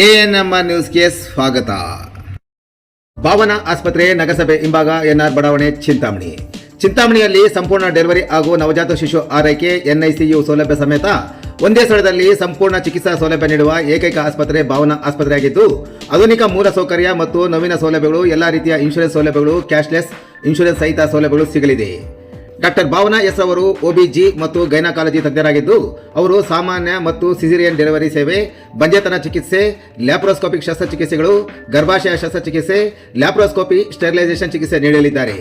ANM ನ್ಯೂಸ್ಗೆ ಸ್ವಾಗತ. ಭಾವನಾ ಆಸ್ಪತ್ರೆ ನಗರಸಭೆ ಹಿಂಭಾಗ ಎನ್ಆರ್ ಬಡಾವಣೆ ಚಿಂತಾಮಣಿಯಲ್ಲಿ ಸಂಪೂರ್ಣ ಡೆಲಿವರಿ ಹಾಗೂ ನವಜಾತ ಶಿಶು ಆರೈಕೆ ಎನ್ಐಸಿಯು ಸೌಲಭ್ಯ ಸಮೇತ ಒಂದೇ ಸ್ಥಳದಲ್ಲಿ ಸಂಪೂರ್ಣ ಚಿಕಿತ್ಸಾ ಸೌಲಭ್ಯ ನೀಡುವ ಏಕೈಕ ಆಸ್ಪತ್ರೆ ಭಾವನಾ ಆಸ್ಪತ್ರೆಯಾಗಿದ್ದು, ಆಧುನಿಕ ಮೂಲ ಸೌಕರ್ಯ ಮತ್ತು ನವೀನ ಸೌಲಭ್ಯಗಳು, ಎಲ್ಲಾ ರೀತಿಯ ಇನ್ಶೂರೆನ್ಸ್ ಸೌಲಭ್ಯಗಳು, ಕ್ಯಾಶ್ಲೆಸ್ ಇನ್ಶೂರೆನ್ಸ್ ಸಹಿತ ಸೌಲಭ್ಯಗಳು ಸಿಗಲಿದೆ. ಡಾಕ್ಟರ್ ಭಾವನಾ ಎಸ್ ಅವರು ಒಬಿಜಿ ಮತ್ತು ಗೈನಕಾಲಜಿ ತಜ್ಞರಾಗಿದ್ದು, ಅವರು ಸಾಮಾನ್ಯ ಮತ್ತು ಸಿಸೇರಿಯನ್ ಡೆಲಿವರಿ ಸೇವೆ, ಬಂಜೆತನ ಚಿಕಿತ್ಸೆ, ಲ್ಯಾಪ್ರೋಸ್ಕೋಪಿಕ್ ಶಸ್ತ್ರಚಿಕಿತ್ಸೆಗಳು, ಗರ್ಭಾಶಯ ಶಸ್ತ್ರಚಿಕಿತ್ಸೆ, ಲ್ಯಾಪ್ರೋಸ್ಕೋಪಿ, ಸ್ಟೆರಿಲೈಸೇಷನ್ ಚಿಕಿತ್ಸೆ ನೀಡಲಿದ್ದಾರೆ.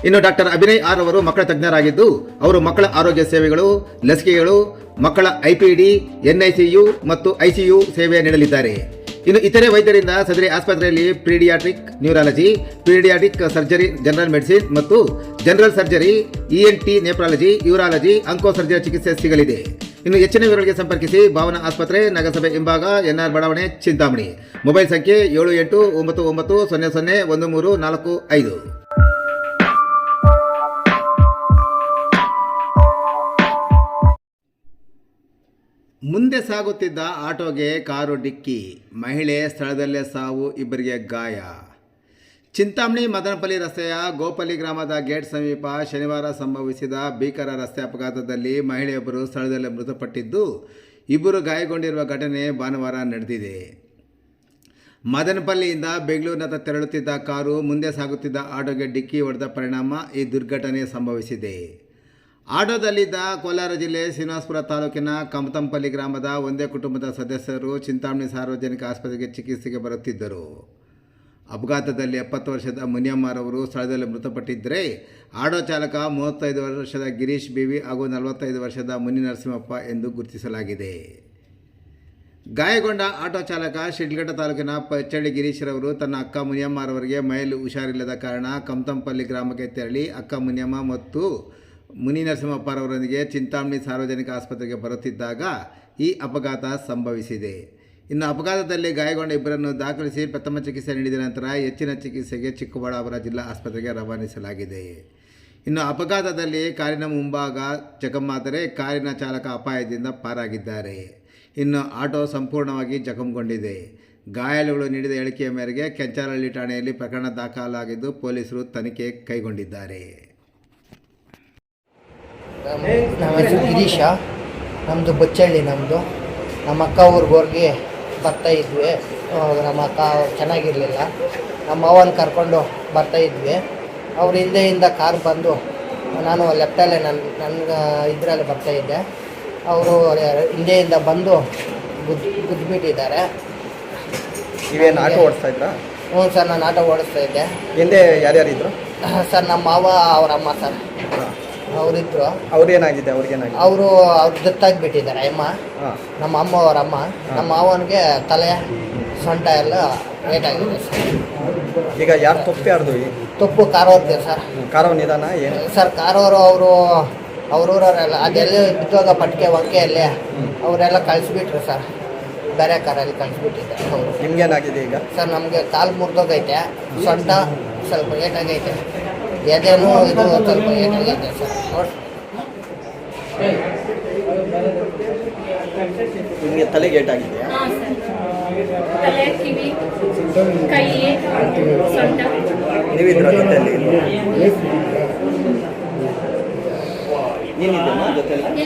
ಇನ್ನು ಡಾಕ್ಟರ್ ಅಭಿನಯ್ ಆರ್ ಅವರು ಮಕ್ಕಳ ತಜ್ಞರಾಗಿದ್ದು, ಅವರು ಮಕ್ಕಳ ಆರೋಗ್ಯ ಸೇವೆಗಳು, ಲಸಿಕೆಗಳು, ಮಕ್ಕಳ ಐಪಿಡಿ, ಎನ್ಐಸಿಯು ಮತ್ತು ಐಸಿಯು ಸೇವೆ ನೀಡಲಿದ್ದಾರೆ. ಇನ್ನು ಇತರೆ ವೈದ್ಯರಿಂದ ಸದರಿ ಆಸ್ಪತ್ರೆಯಲ್ಲಿ pediatric neurology, pediatric surgery, general medicine ಮತ್ತು general surgery, ENT, nephrology, urology, onco surgery ಚಿಕಿತ್ಸೆ ಸಿಗಲಿದೆ. ಇನ್ನು ಹೆಚ್ಚಿನ ವಿವರಗಳಿಗೆ ಸಂಪರ್ಕಿಸಿ ಭಾವನಾ ಆಸ್ಪತ್ರೆ, ನಗರಸಭೆ ಹಿಂಭಾಗ, ಎನ್ಆರ್ ಬಡಾವಣೆ, ಚಿಂತಾಮಣಿ. ಮೊಬೈಲ್ ಸಂಖ್ಯೆ 7899001345. ಮುಂದೆ ಸಾಗುತ್ತಿದ್ದ ಆಟೋಗೆ ಕಾರು ಡಿಕ್ಕಿ, ಮಹಿಳೆ ಸ್ಥಳದಲ್ಲೇ ಸಾವು, ಇಬ್ಬರಿಗೆ ಗಾಯ. ಚಿಂತಾಮಣಿ ಮದನಪಲ್ಲಿ ರಸ್ತೆಯ ಗೋಪಲ್ಲಿ ಗ್ರಾಮದ ಗೇಟ್ ಸಮೀಪ ಶನಿವಾರ ಸಂಭವಿಸಿದ ಭೀಕರ ರಸ್ತೆ ಅಪಘಾತದಲ್ಲಿ ಮಹಿಳೆಯೊಬ್ಬರು ಸ್ಥಳದಲ್ಲೇ ಮೃತಪಟ್ಟಿದ್ದು, ಇಬ್ಬರು ಗಾಯಗೊಂಡಿರುವ ಘಟನೆ ಭಾನುವಾರ ನಡೆದಿದೆ. ಮದನಪಲ್ಲಿಯಿಂದ ಬೆಂಗಳೂರಿನತ್ತ ತೆರಳುತ್ತಿದ್ದ ಕಾರು ಮುಂದೆ ಸಾಗುತ್ತಿದ್ದ ಆಟೋಗೆ ಡಿಕ್ಕಿ ಹೊಡೆದ ಪರಿಣಾಮ ಈ ದುರ್ಘಟನೆ ಸಂಭವಿಸಿದೆ. ಆಟೋದಲ್ಲಿದ್ದ ಕೋಲಾರ ಜಿಲ್ಲೆ ಶ್ರೀನಿವಾಸಪುರ ತಾಲೂಕಿನ ಕಮತಂಪಲ್ಲಿ ಗ್ರಾಮದ ಒಂದೇ ಕುಟುಂಬದ ಸದಸ್ಯರು ಚಿಂತಾಮಣಿ ಸಾರ್ವಜನಿಕ ಆಸ್ಪತ್ರೆಗೆ ಚಿಕಿತ್ಸೆಗೆ ಬರುತ್ತಿದ್ದರು. ಅಪಘಾತದಲ್ಲಿ 70 ವರ್ಷದ ಮುನಿಯಮ್ಮರವರು ಸ್ಥಳದಲ್ಲಿ ಮೃತಪಟ್ಟಿದ್ದರೆ, ಆಟೋ ಚಾಲಕ 35 ವರ್ಷದ ಗಿರೀಶ್ ಬಿವಿ ಹಾಗೂ 45 ವರ್ಷದ ಮುನಿ ನರಸಿಂಹಪ್ಪ ಎಂದು ಗುರುತಿಸಲಾಗಿದೆ. ಗಾಯಗೊಂಡ ಆಟೋ ಚಾಲಕ ಶಿಡ್ಲಘಟ್ಟ ತಾಲೂಕಿನ ಪಚ್ಚಳ್ಳಿ ಗಿರೀಶ್ರವರು ತನ್ನ ಅಕ್ಕ ಮುನಿಯಮ್ಮರವರಿಗೆ ಮೈಯಲ್ಲಿ ಹುಷಾರಿಲ್ಲದ ಕಾರಣ ಕಮತಂಪಲ್ಲಿ ಗ್ರಾಮಕ್ಕೆ ತೆರಳಿ ಅಕ್ಕ ಮುನಿಯಮ್ಮ ಮತ್ತು ಮುನಿ ನರಸಿಂಹಪ್ಪರವರೊಂದಿಗೆ ಚಿಂತಾಮಣಿ ಸಾರ್ವಜನಿಕ ಆಸ್ಪತ್ರೆಗೆ ಬರುತ್ತಿದ್ದಾಗ ಈ ಅಪಘಾತ ಸಂಭವಿಸಿದೆ. ಇನ್ನು ಅಪಘಾತದಲ್ಲಿ ಗಾಯಗೊಂಡ ಇಬ್ಬರನ್ನು ದಾಖಲಿಸಿ ಪ್ರಥಮ ಚಿಕಿತ್ಸೆ ನೀಡಿದ ನಂತರ ಹೆಚ್ಚಿನ ಚಿಕಿತ್ಸೆಗೆ ಚಿಕ್ಕಬಳ್ಳಾಪುರ ಜಿಲ್ಲಾ ಆಸ್ಪತ್ರೆಗೆ ರವಾನಿಸಲಾಗಿದೆ. ಇನ್ನು ಅಪಘಾತದಲ್ಲಿ ಕಾರಿನ ಮುಂಭಾಗ ಜಖಮಾದರೆ ಕಾರಿನ ಚಾಲಕ ಅಪಾಯದಿಂದ ಪಾರಾಗಿದ್ದಾರೆ. ಇನ್ನು ಆಟೋ ಸಂಪೂರ್ಣವಾಗಿ ಜಖಂಗೊಂಡಿದೆ. ಗಾಯಾಳುಗಳು ನೀಡಿದ ಹೇಳಿಕೆಯ ಮೇರೆಗೆ ಕೆಂಚಾರಹಳ್ಳಿ ಠಾಣೆಯಲ್ಲಿ ಪ್ರಕರಣ ದಾಖಲಾಗಿದ್ದು, ಪೊಲೀಸರು ತನಿಖೆ ಕೈಗೊಂಡಿದ್ದಾರೆ. ನಮ್ಮ ಹೆಸರು ಗಿರೀಶ, ನಮ್ಮದು ಬಚ್ಚಳ್ಳಿ. ನಮ್ಮ ಅಕ್ಕ ಊರಿಗೆ ಬರ್ತಾಯಿದ್ವಿ. ನಮ್ಮ ಅಕ್ಕ ಚೆನ್ನಾಗಿರಲಿಲ್ಲ. ನಮ್ಮ ಅವ್ವನ ಕರ್ಕೊಂಡು ಬರ್ತಾಯಿದ್ವಿ. ಅವ್ರ ಹಿಂದೆಯಿಂದ ಕಾರ್ ಬಂದು, ನಾನು ಲೆಫ್ಟಲ್ಲೇ ನನಗೆ ಇದರಲ್ಲಿ ಬರ್ತಾಯಿದ್ದೆ. ಅವರು ಹಿಂದೆಯಿಂದ ಬಂದು ಗುದ್ದುಬಿಟ್ಟಿದ್ದಾರೆ. ನೀವೇನು ಆಟೋ ಓಡಿಸ್ತಾ ಇದ್ರಾ? ಹ್ಞೂ ಸರ್, ನಾನು ಆಟೋ ಓಡಿಸ್ತಾ ಇದ್ದೆ. ಹಿಂದೆ ಯಾರ್ಯಾರಿದ್ರು ಸರ್? ನಮ್ಮ ಮಾವ, ಅವರಮ್ಮ ಸರ್, ಅವರಿದ್ರು. ಅವ್ರೇನಾಗಿದೆ? ಅವ್ರಿಗೇನಾಗಿದೆ? ಅವರು ದತ್ತಾಗಿಬಿಟ್ಟಿದ್ದಾರೆ ಅಮ್ಮ. ನಮ್ಮ ಅಮ್ಮ ಅವರಮ್ಮ. ನಮ್ಮ ಮಾವನಿಗೆ ತಲೆ, ಸೊಂಟ ಎಲ್ಲ ಏಟಾಗಿದೆ ಸರ್. ಈಗ ಯಾರು ತಪ್ಪು? ಯಾರ್ದು ತಪ್ಪು? ಕಾರವ್ರದ್ದೆ ಸರ್. ಕಾರವ್ ನಿಧಾನ ಏನು ಸರ್? ಕಾರವರು ಅವ್ರೂರವರೆಲ್ಲ ಅದೆಲ್ಲ ಬಿದ್ದೋಗ ಪಟ್ಟಿಗೆ ವಂಕೆಯಲ್ಲಿ ಅವರೆಲ್ಲ ಕಳಿಸ್ಬಿಟ್ರು ಸರ್. ಬೇರೆ ಕಾರಲ್ಲಿ ಕಳಿಸ್ಬಿಟ್ಟಿದ್ದಾರೆ ಅವರು. ನಿಮ್ಗೇನಾಗಿದೆ ಈಗ? ಸರ್, ನಮಗೆ ಕಾಲು ಮುರಿದೋಗೈತೆ, ಸೊಂಟ ಸ್ವಲ್ಪ ಏಟಾಗೈತೆ, ಎದೆನೂ ಇದು ಸ್ವಲ್ಪ ಏಟಾಗೈತೆ ಸರ್. ನಿಮಗೆ ತಲೆಗೆ ಏಟಾಗಿದೆಯಾ? ನೀವಿದ್ರ ಜೊತೆಯಲ್ಲಿ? ನೀನಿದ್ದೀನಾ ಜೊತೆಯಲ್ಲಿ?